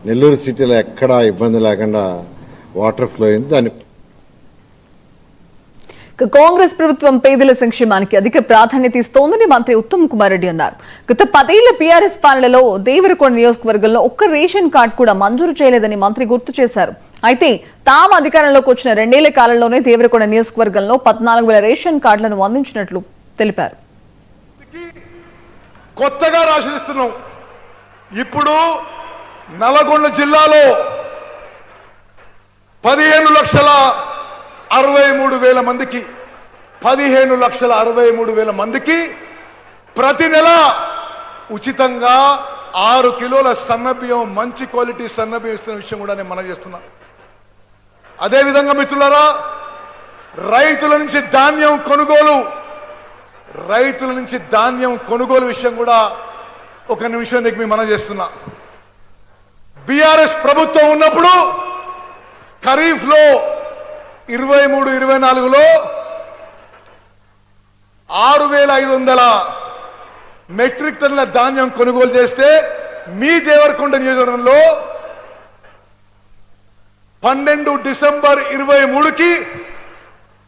నెల్లూరు సిటీలో ఎక్కడా ఇబ్బంది లేకుండా వాటర్ ఫ్లో అయింది. దాన్ని కాంగ్రెస్ ప్రభుత్వం పేదల సంక్షేమానికి అధిక ప్రాధాన్యత ఇస్తోందని మంత్రి ఉత్తమ్ కుమార్ రెడ్డి అన్నారు. గత 10 ఏళ్ల పీఆర్ఎస్ పాలనలో దేవరకొండ నియోజకవర్గంలో ఒక్క రేషన్ కార్డు కూడా మంజూరు చేయలేదని మంత్రి గుర్తు చేశారు. అయితే తాము అధికారంలోకి వచ్చిన 2 ఏళ్ల కాలంలోనే దేవరకొండ నియోజకవర్గంలో 14,000 రేషన్ కార్డులను అందించినట్లు తెలిపారు. కొత్తగా రాసిస్తున్నాం. ఇప్పుడు నల్గొండ జిల్లాలో 15,63,000 మందికి 15,63,000 మందికి ప్రతి నెల ఉచితంగా 6 కిలోల సన్నబియ్యం, మంచి క్వాలిటీ సన్నబియ్యం ఇస్తున్న విషయం కూడా నేను మనం చేస్తున్నా. అదేవిధంగా మిత్రులారా, రైతుల నుంచి ధాన్యం కొనుగోలు విషయం కూడా ఒక నిమిషం నీకు మేము మనం చేస్తున్నా. బీఆర్ఎస్ ప్రభుత్వం ఉన్నప్పుడు ఖరీఫ్ లో 23-24లో 6,500 మెట్రిక్ టన్నుల ధాన్యం కొనుగోలు చేస్తే మీ దేవరకొండ నియోజకవర్గంలో 12 డిసెంబర్ 23కి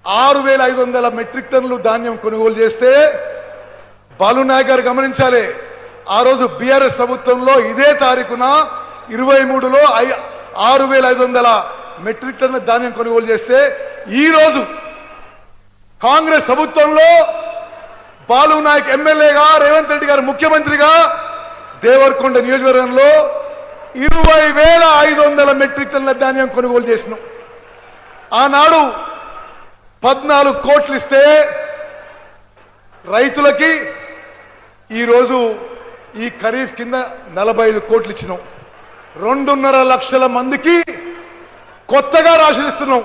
6,500 మెట్రిక్ టన్నులు ధాన్యం కొనుగోలు చేస్తే బాలునాయక్ గారు గమనించాలి. ఆ రోజు బీఆర్ఎస్ ప్రభుత్వంలో ఇదే తారీఖున 23లో 6,500 మెట్రిక్ టన్నుల ధాన్యం కొనుగోలు చేస్తే ఈ రోజు కాంగ్రెస్ ప్రభుత్వంలో బాలునాయక్ ఎమ్మెల్యేగా, రేవంత్ రెడ్డి గారు ముఖ్యమంత్రిగా దేవరకొండ నియోజకవర్గంలో 20,500 మెట్రిక్ టన్నుల ధాన్యం కొనుగోలు చేసినాం. ఆనాడు 14 కోట్లు ఇస్తే రైతులకి ఈరోజు ఈ ఖరీఫ్ కింద 45 కోట్లు ఇచ్చినాం. 2.5 లక్షల మందికి కొత్తగా రాసిస్తున్నాం.